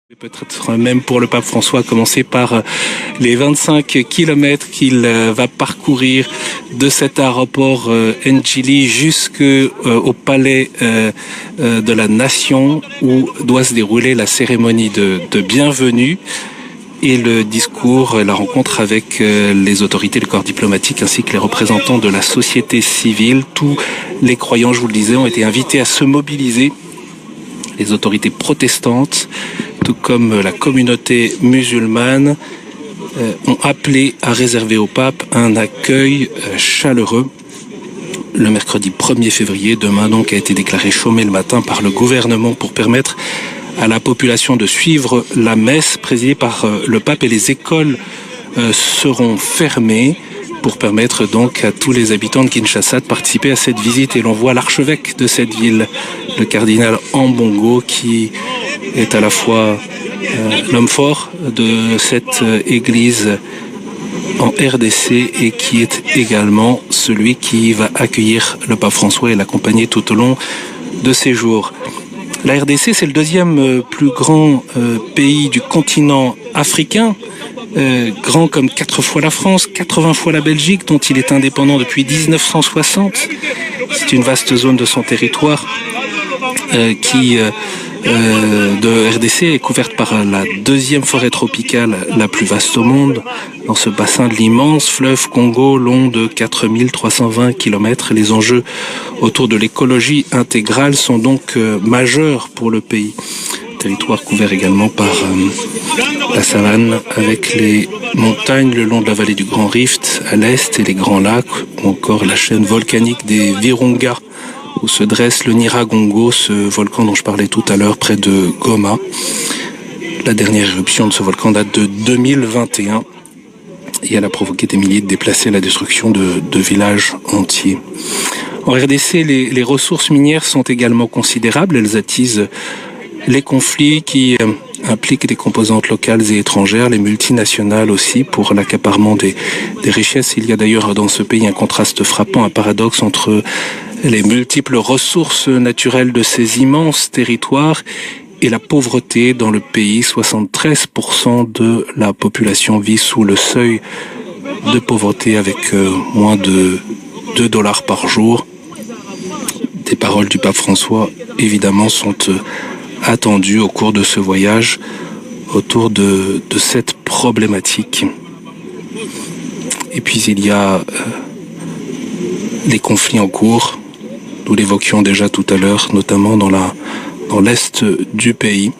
Peut-être même pour le pape François, commencer par les 25 kilomètres qu'il va parcourir de cet aéroport N'Djili jusqu'au palais de la Nation où doit se dérouler la cérémonie de bienvenue et le discours, la rencontre avec les autorités, le corps diplomatique ainsi que les représentants de la société civile. Tous les croyants, je vous le disais, ont été invités à se mobiliser. Les autorités protestantes, tout comme la communauté musulmane, ont appelé à réserver au pape un accueil chaleureux. Le mercredi 1er février, demain donc, a été déclaré chômé le matin par le gouvernement pour permettre à la population de suivre la messe présidée par le pape, et les écoles seront fermées pour permettre donc à tous les habitants de Kinshasa de participer à cette visite. Et l'on voit l'archevêque de cette ville, le cardinal Ambongo, qui est à la fois l'homme fort de cette église en RDC et qui est également celui qui va accueillir le pape François et l'accompagner tout au long de ses jours. La RDC, c'est le deuxième plus grand pays du continent africain, grand comme 4 fois la France, 80 fois la Belgique, dont il est indépendant depuis 1960. C'est une vaste zone de son territoire de RDC est couverte par la deuxième forêt tropicale la plus vaste au monde, dans ce bassin de l'immense fleuve Congo long de 4320 km. Les enjeux autour de l'écologie intégrale sont donc majeurs pour le pays. Territoire couvert également par la savane, avec les montagnes le long de la vallée du Grand Rift à l'est et les grands lacs, ou encore la chaîne volcanique des Virunga, où se dresse le Nyiragongo, ce volcan dont je parlais tout à l'heure près de Goma. La dernière éruption de ce volcan date de 2021 et elle a provoqué des milliers de déplacés, la destruction de villages entiers. En RDC, les ressources minières sont également considérables. Elles attisent les conflits qui impliquent des composantes locales et étrangères, les multinationales aussi, pour l'accaparement des richesses. Il y a d'ailleurs dans ce pays un contraste frappant, un paradoxe entre les multiples ressources naturelles de ces immenses territoires et la pauvreté dans le pays. 73% de la population vit sous le seuil de pauvreté avec moins de $2 par jour. Des paroles du pape François, évidemment, sont attendues au cours de ce voyage autour de cette problématique. Et puis il y a les conflits en cours. Nous l'évoquions déjà tout à l'heure, notamment dans l'est du pays.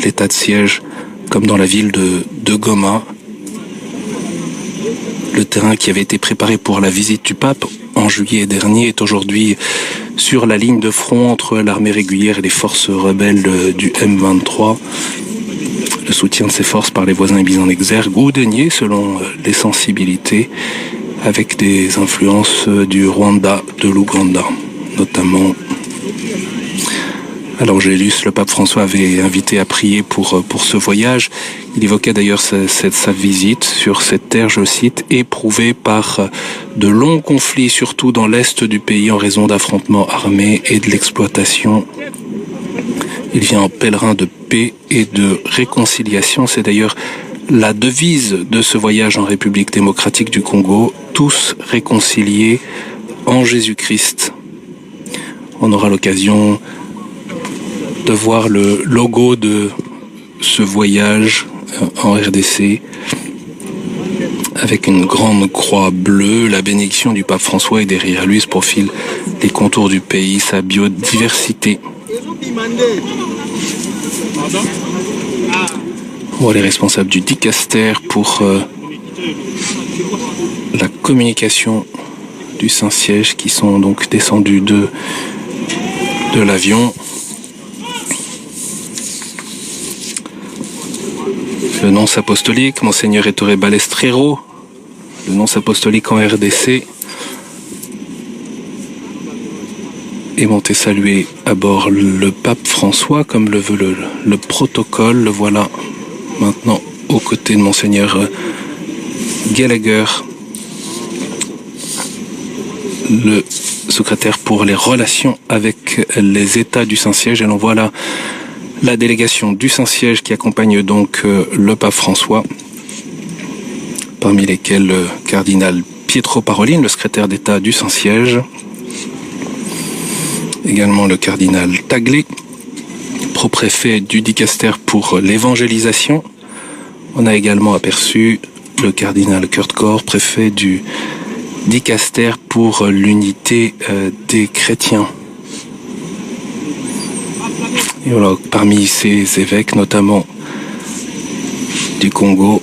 L'état de siège, comme dans la ville de Goma. Le terrain qui avait été préparé pour la visite du pape en juillet dernier est aujourd'hui sur la ligne de front entre l'armée régulière et les forces rebelles du M23. Le soutien de ces forces par les voisins est mis en exergue ou dénié selon les sensibilités, avec des influences du Rwanda, de l'Ouganda notamment. Alors Gélus, le pape François avait invité à prier pour ce voyage. Il évoquait d'ailleurs sa visite sur cette terre, je cite, éprouvée par de longs conflits, surtout dans l'est du pays, en raison d'affrontements armés et de l'exploitation. Il vient en pèlerin de paix et de réconciliation. C'est d'ailleurs la devise de ce voyage en République démocratique du Congo, tous réconciliés en Jésus-Christ. On aura l'occasion de voir le logo de ce voyage en RDC avec une grande croix bleue. La bénédiction du pape François et derrière lui se profilent les contours du pays, sa biodiversité. On voit les responsables du Dicaster pour la communication du Saint-Siège qui sont donc descendus de l'avion. Le nonce apostolique, Monseigneur Ettore Balestrero, le nonce apostolique en RDC, est monté saluer à bord le pape François, comme le veut le protocole. Le voilà maintenant aux côtés de Monseigneur Gallagher, le secrétaire pour les relations avec les États du Saint-Siège. Et l'on voit là la délégation du Saint-Siège qui accompagne donc le pape François, parmi lesquels le cardinal Pietro Parolin, le secrétaire d'État du Saint-Siège, également le cardinal Taglé, pro-préfet du Dicaster pour l'évangélisation. On a également aperçu le cardinal Kurt Corr, préfet du Dicaster pour l'unité des chrétiens. Et voilà, parmi ces évêques, notamment du Congo,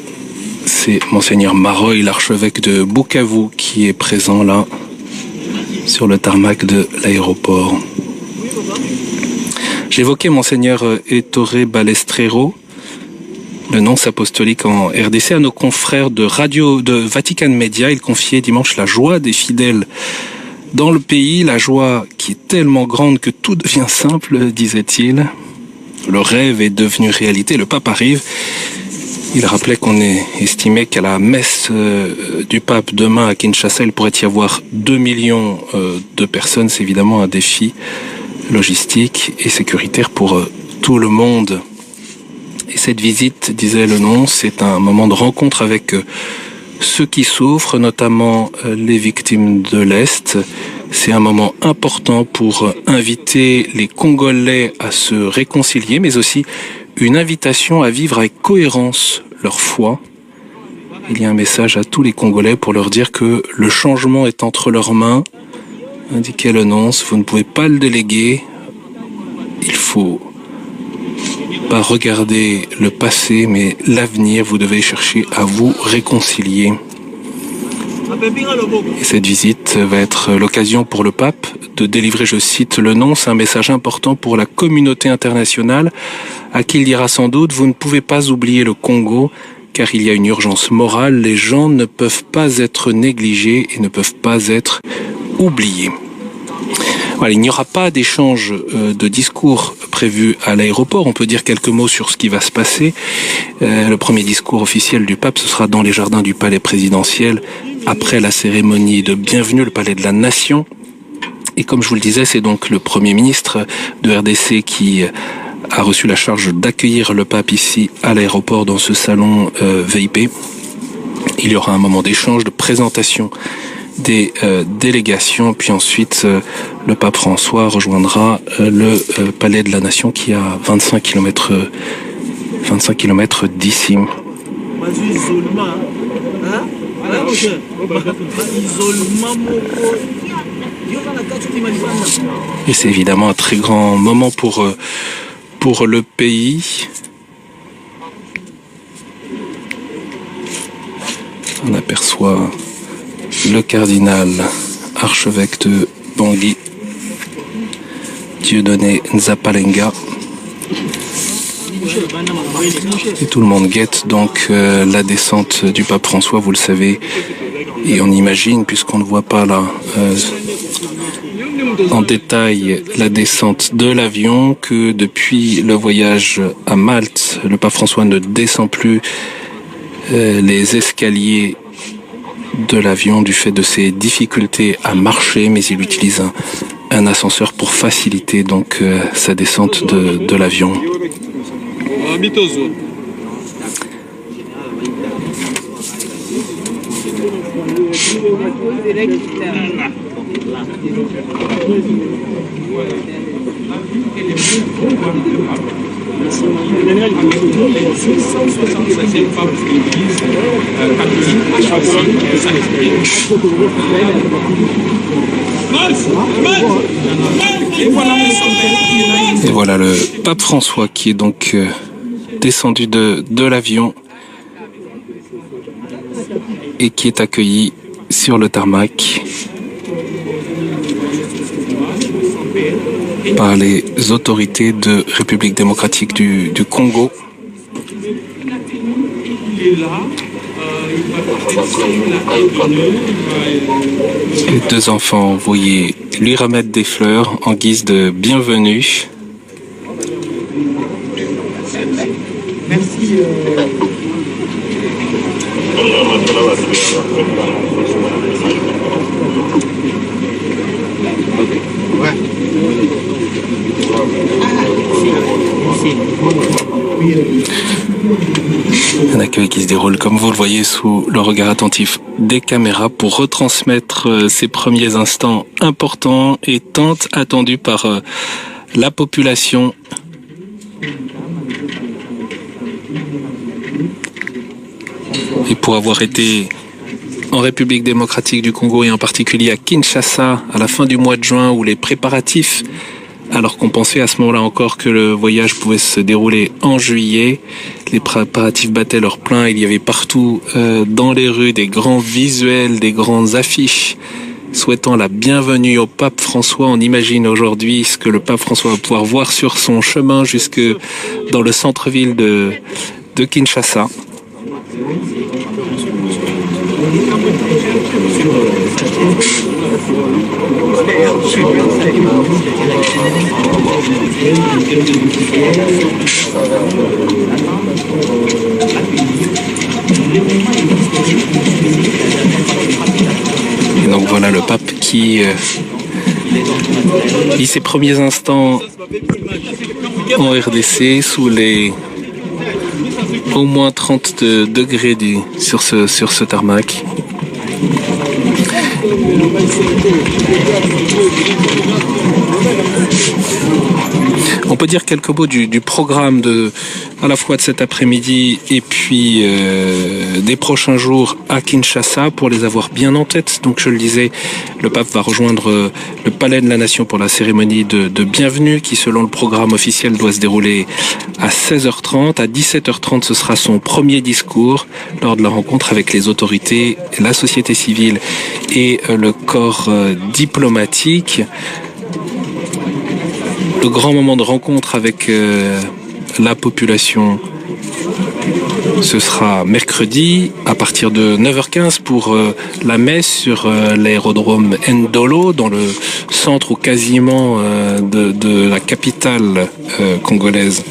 c'est Monseigneur Maroy, l'archevêque de Bukavu, qui est présent là, sur le tarmac de l'aéroport. J'évoquais Monseigneur Ettore Balestrero, le nonce apostolique en RDC, à nos confrères de Vatican Media. Il confiait dimanche la joie des fidèles dans le pays, la joie qui est tellement grande que tout devient simple, disait-il. Le rêve est devenu réalité, le pape arrive. Il rappelait qu'on estimait qu'à la messe du pape demain à Kinshasa, il pourrait y avoir 2 millions de personnes. C'est évidemment un défi logistique et sécuritaire pour tout le monde. Et cette visite, disait le nonce, c'est un moment de rencontre avec ceux qui souffrent, notamment les victimes de l'Est. C'est un moment important pour inviter les Congolais à se réconcilier, mais aussi une invitation à vivre avec cohérence leur foi. Il y a un message à tous les Congolais pour leur dire que le changement est entre leurs mains, indiquait le nonce. Vous ne pouvez pas le déléguer. Il faut pas regarder le passé, mais l'avenir. Vous devez chercher à vous réconcilier. Et cette visite va être l'occasion pour le pape de délivrer, je cite le nonce, un message important pour la communauté internationale, à qui il dira sans doute: vous ne pouvez pas oublier le Congo, car il y a une urgence morale. Les gens ne peuvent pas être négligés et ne peuvent pas être oubliés. Voilà, il n'y aura pas d'échange de discours prévu à l'aéroport. On peut dire quelques mots sur ce qui va se passer. Le premier discours officiel du pape, ce sera dans les jardins du palais présidentiel, après la cérémonie de bienvenue, le palais de la Nation. Et comme je vous le disais, c'est donc le Premier ministre de RDC qui a reçu la charge d'accueillir le pape ici à l'aéroport dans ce salon VIP. Il y aura un moment d'échange, de présentation des délégations, puis ensuite le pape François rejoindra le palais de la Nation qui est à 25 km d'ici. Et c'est évidemment un très grand moment pour le pays. On aperçoit le cardinal archevêque de Bangui, Dieudonné Nzapalenga. Et tout le monde guette donc la descente du pape François, vous le savez, et on imagine, puisqu'on ne voit pas là en détail la descente de l'avion, que depuis le voyage à Malte, le pape François ne descend plus les escaliers de l'avion du fait de ses difficultés à marcher, mais il utilise un ascenseur pour faciliter donc sa descente de l'avion. Et voilà le pape François qui est donc descendu de l'avion et qui est accueilli sur le tarmac par les autorités de République démocratique du Congo. Les deux enfants voyaient lui remettre des fleurs en guise de bienvenue. Merci. Ouais. Un accueil qui se déroule, comme vous le voyez, sous le regard attentif des caméras pour retransmettre ces premiers instants importants et tant attendus par la population. Et pour avoir été en République démocratique du Congo et en particulier à Kinshasa à la fin du mois de juin où les préparatifs, alors qu'on pensait à ce moment-là encore que le voyage pouvait se dérouler en juillet, les préparatifs battaient leur plein. Il y avait partout dans les rues des grands visuels, des grandes affiches souhaitant la bienvenue au pape François. On imagine aujourd'hui ce que le pape François va pouvoir voir sur son chemin jusque dans le centre-ville de Kinshasa. Et donc voilà le pape qui vit ses premiers instants en RDC sous les au moins 30 degrés sur ce tarmac. On peut dire quelques mots du programme à la fois de cet après-midi et puis des prochains jours à Kinshasa pour les avoir bien en tête. Donc je le disais, le pape va rejoindre le Palais de la Nation pour la cérémonie de bienvenue qui, selon le programme officiel, doit se dérouler à 16h30. À 17h30, ce sera son premier discours lors de la rencontre avec les autorités, la société civile et le corps diplomatique. Le grand moment de rencontre avec la population, ce sera mercredi à partir de 9h15 pour la messe sur l'aérodrome Ndolo, dans le centre ou quasiment de la capitale congolaise.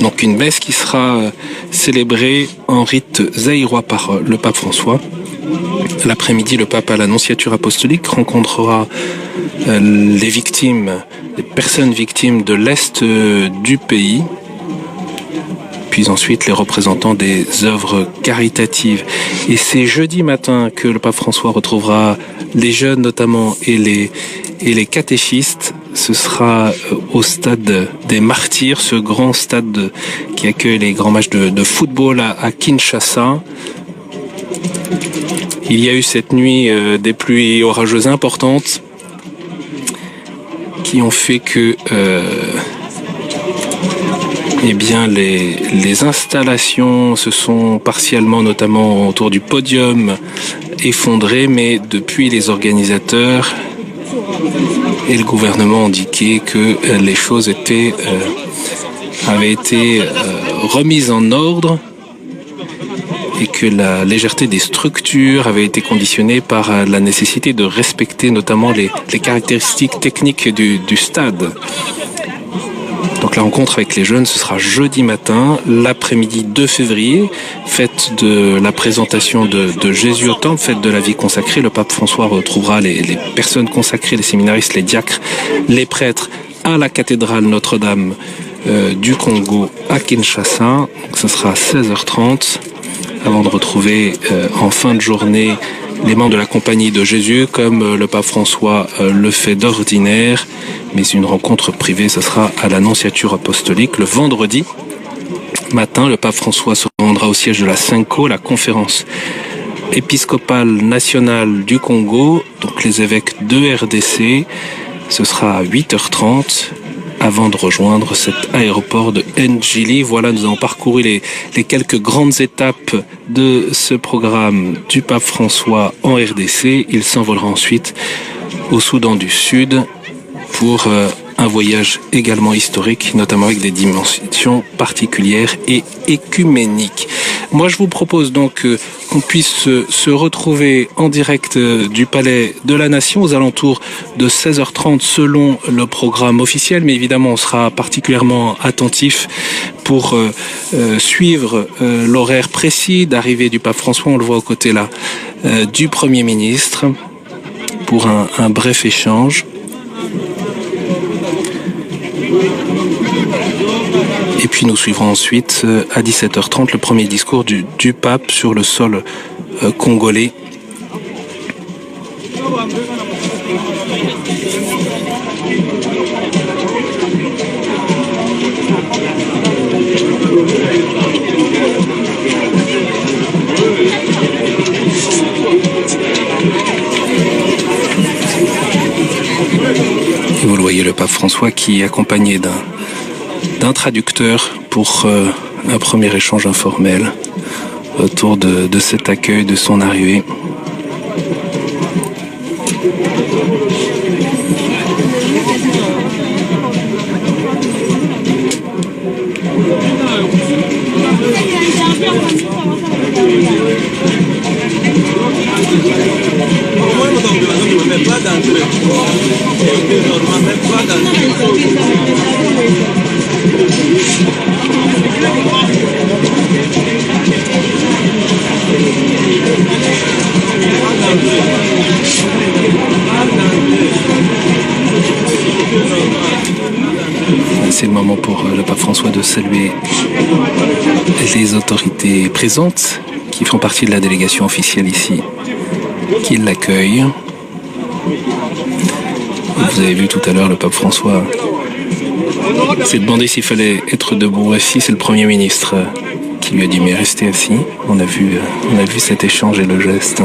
Donc une messe qui sera célébrée en rite zaïrois par le pape François. L'après-midi, le pape à l'Annonciature apostolique rencontrera les personnes victimes de l'Est du pays, puis ensuite les représentants des œuvres caritatives. Et c'est jeudi matin que le pape François retrouvera les jeunes notamment et les catéchistes. Ce sera au stade des Martyrs, ce grand stade qui accueille les grands matchs de football à Kinshasa. Il y a eu cette nuit des pluies orageuses importantes qui ont fait que les installations se sont partiellement, notamment autour du podium, effondrées, mais depuis les organisateurs et le gouvernement ont indiqué que les choses avaient été remises en ordre et que la légèreté des structures avait été conditionnée par la nécessité de respecter notamment les caractéristiques techniques du stade. Donc la rencontre avec les jeunes, ce sera jeudi matin, l'après-midi 2 février, fête de la présentation de Jésus au Temple, fête de la vie consacrée. Le pape François retrouvera les personnes consacrées, les séminaristes, les diacres, les prêtres à la cathédrale Notre-Dame du Congo à Kinshasa. Donc ce sera à 16h30. Avant de retrouver en fin de journée les membres de la Compagnie de Jésus, comme le pape François le fait d'ordinaire. Mais une rencontre privée, ce sera à l'Annonciature apostolique. Le vendredi matin, le pape François se rendra au siège de la CENCO, la conférence épiscopale nationale du Congo, donc les évêques de RDC. Ce sera à 8h30. Avant de rejoindre cet aéroport de Njili. Voilà, nous avons parcouru les quelques grandes étapes de ce programme du pape François en RDC. Il s'envolera ensuite au Soudan du Sud pour un voyage également historique, notamment avec des dimensions particulières et écuméniques. Moi, je vous propose donc qu'on puisse se retrouver en direct du Palais de la Nation aux alentours de 16h30 selon le programme officiel, mais évidemment, on sera particulièrement attentif pour suivre l'horaire précis d'arrivée du pape François. On le voit aux côtés là du Premier ministre pour un bref échange. Et puis nous suivrons ensuite à 17h30 le premier discours du pape sur le sol congolais. Et vous le voyez, le pape François qui est accompagné d'un traducteur pour un premier échange informel autour de cet accueil, de son arrivée. C'est le moment pour le pape François de saluer les autorités présentes qui font partie de la délégation officielle ici, qui l'accueillent. Vous avez vu tout à l'heure, le pape François s'est demandé s'il fallait être debout ou assis. C'est le Premier ministre qui lui a dit mais restez assis. On a vu cet échange et le geste.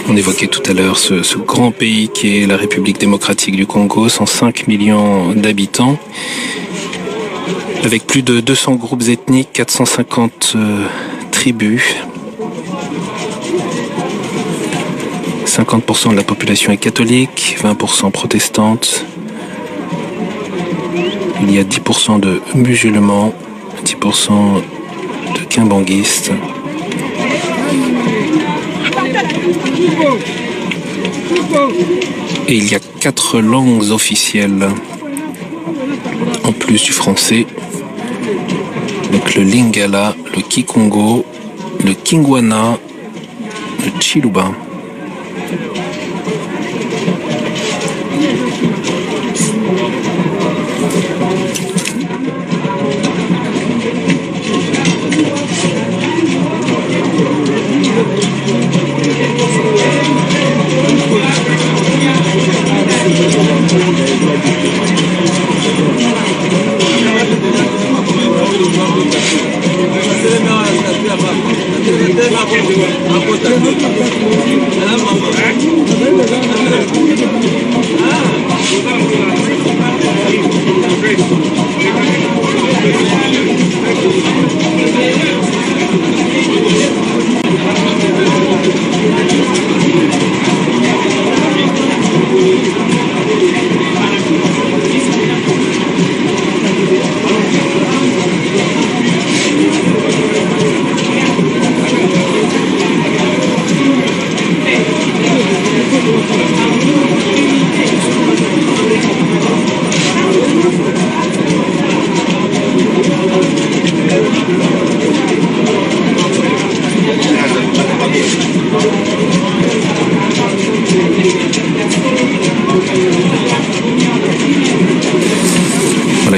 On évoquait tout à l'heure ce grand pays qui est la République démocratique du Congo, 105 millions d'habitants, avec plus de 200 groupes ethniques, 450 tribus. 50% de la population est catholique, 20% protestante. Il y a 10% de musulmans, 10% de kimbanguistes. Et il y a 4 langues officielles, en plus du français. Donc le Lingala, le Kikongo, le Kingwana, le Chiluba.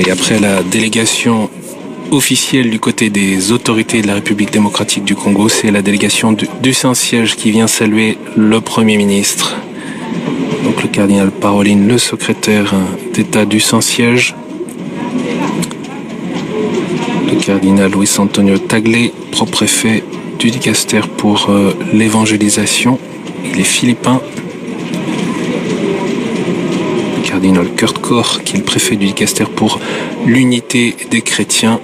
Après la délégation officielle du côté des autorités de la République démocratique du Congo, c'est la délégation du Saint-Siège qui vient saluer le Premier ministre. Donc le cardinal Parolin, le secrétaire d'État du Saint-Siège. Le cardinal Luis Antonio Tagle, propre-préfet du dicaster pour l'évangélisation. Il est philippin. Le cardinal Kurt Koch, qui est le préfet du dicaster pour l'unité des chrétiens.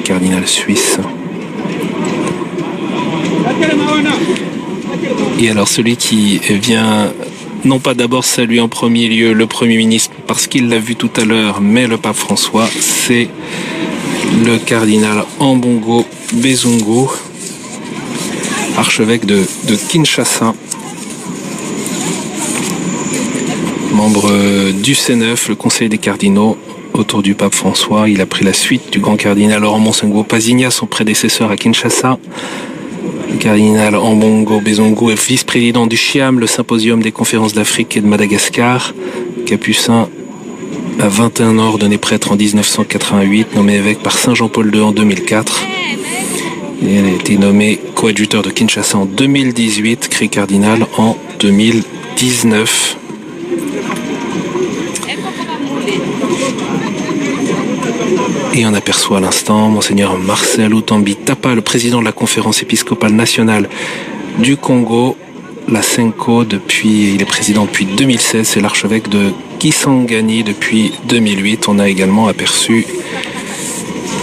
cardinal suisse. Et alors celui qui vient non pas d'abord saluer en premier lieu le Premier ministre parce qu'il l'a vu tout à l'heure, mais le pape François, c'est le cardinal Ambongo Bezungu, archevêque de Kinshasa, membre du C9, le Conseil des cardinaux, autour du pape François. Il a pris la suite du grand cardinal Laurent Monsengwo Pazinia, son prédécesseur à Kinshasa. Le cardinal Ambongo Bezungu est vice-président du CHIAM, le symposium des conférences d'Afrique et de Madagascar. Capucin à 21 ans, ordonné prêtre en 1988, nommé évêque par Saint Jean-Paul II en 2004. Et elle a été nommée coadjuteur de Kinshasa en 2018, créé cardinal en 2019. Et on aperçoit à l'instant Monseigneur Marcel Outambi Tapa, le président de la conférence épiscopale nationale du Congo, la Senko, il est président depuis 2016, c'est l'archevêque de Kisangani depuis 2008. On a également aperçu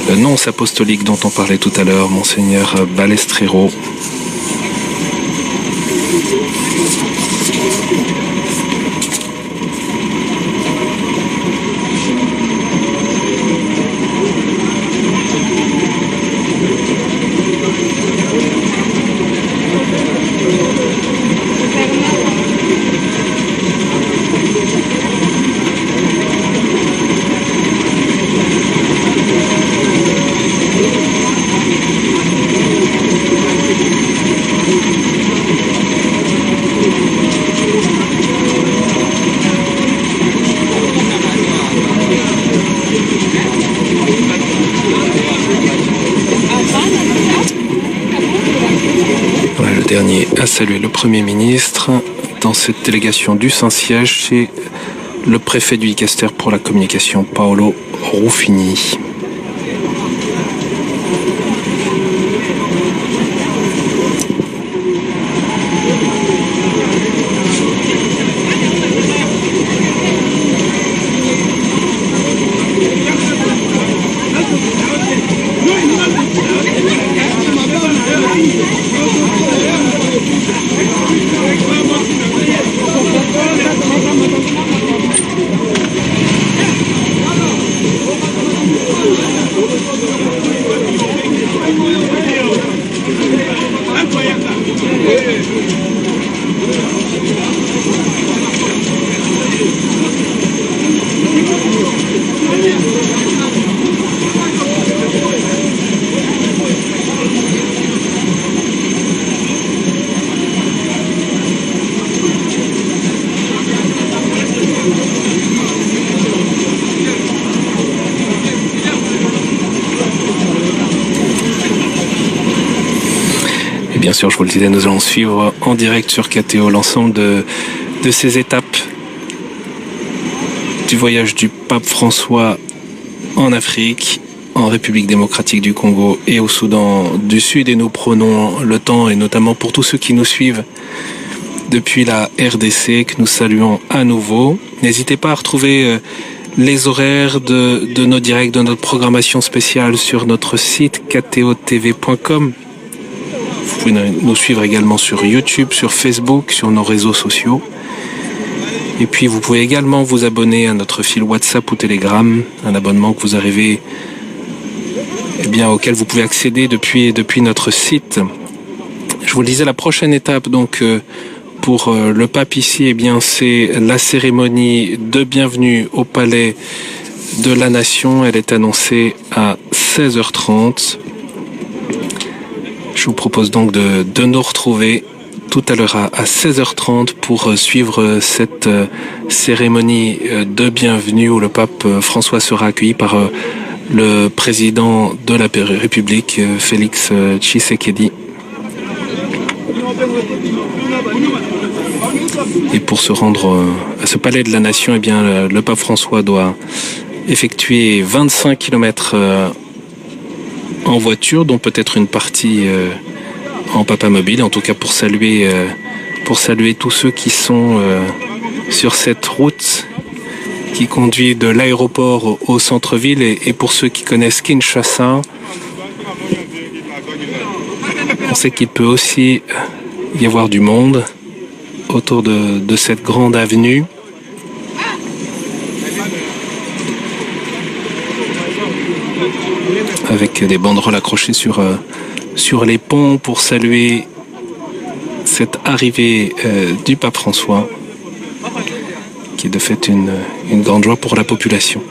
le nonce apostolique dont on parlait tout à l'heure, Monseigneur Balestrero. Dernier a salué le Premier ministre. Dans cette délégation du Saint-Siège, c'est le préfet du Dicaster pour la communication, Paolo Ruffini. Bien sûr, je vous le disais, nous allons suivre en direct sur KTO l'ensemble de ces étapes du voyage du pape François en Afrique, en République démocratique du Congo et au Soudan du Sud. Et nous prenons le temps, et notamment pour tous ceux qui nous suivent depuis la RDC, que nous saluons à nouveau. N'hésitez pas à retrouver les horaires de nos directs, de notre programmation spéciale sur notre site ktotv.com. Vous pouvez nous suivre également sur YouTube, sur Facebook, sur nos réseaux sociaux. Et puis vous pouvez également vous abonner à notre fil WhatsApp ou Telegram, un abonnement que vous arrivez, auquel vous pouvez accéder depuis notre site. Je vous le disais, la prochaine étape donc pour le pape ici, c'est la cérémonie de bienvenue au Palais de la Nation. Elle est annoncée à 16h30. Je vous propose donc de nous retrouver tout à l'heure à 16h30 pour suivre cette cérémonie de bienvenue où le pape François sera accueilli par le président de la République, Félix Tshisekedi. Et pour se rendre à ce palais de la Nation, le pape François doit effectuer 25 km en voiture, dont peut-être une partie en papamobile, en tout cas pour saluer tous ceux qui sont sur cette route qui conduit de l'aéroport au centre-ville. Et pour ceux qui connaissent Kinshasa, sait qu'il peut aussi y avoir du monde autour de cette grande avenue. Avec des banderoles accrochées sur les ponts pour saluer cette arrivée du pape François, qui est de fait une grande joie pour la population.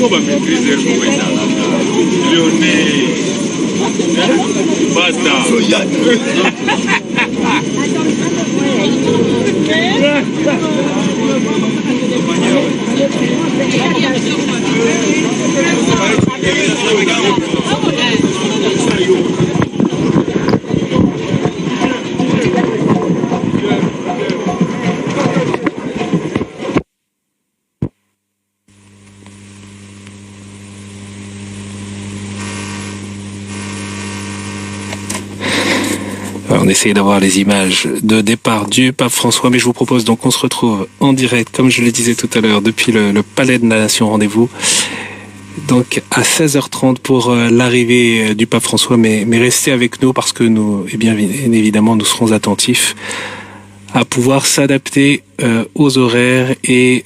On va maîtriser le moment. Lyonnais. Basta. On essaye d'avoir les images de départ du pape François, mais je vous propose donc qu'on se retrouve en direct, comme je le disais tout à l'heure, depuis le Palais de la Nation. Rendez-vous donc à 16h30 pour l'arrivée du pape François, mais restez avec nous parce que nous, eh bien évidemment, nous serons attentifs à pouvoir s'adapter aux horaires et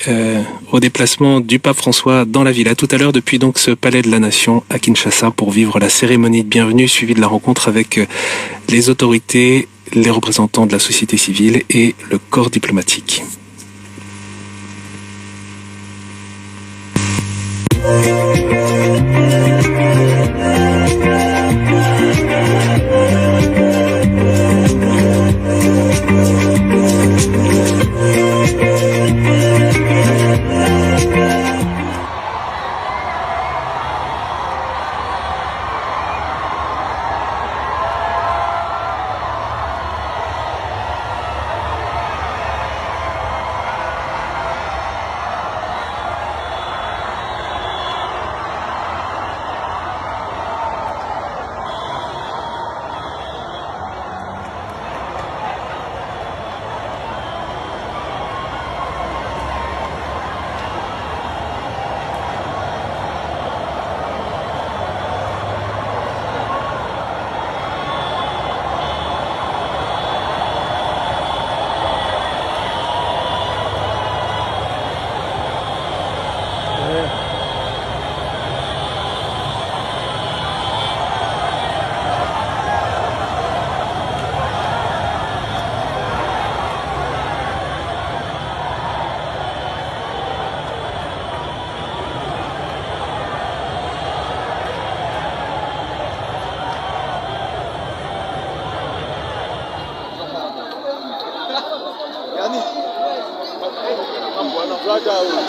au déplacement du pape François dans la ville. À tout à l'heure depuis donc ce Palais de la Nation à Kinshasa pour vivre la cérémonie de bienvenue suivie de la rencontre avec les autorités, les représentants de la société civile et le corps diplomatique.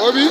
Obi?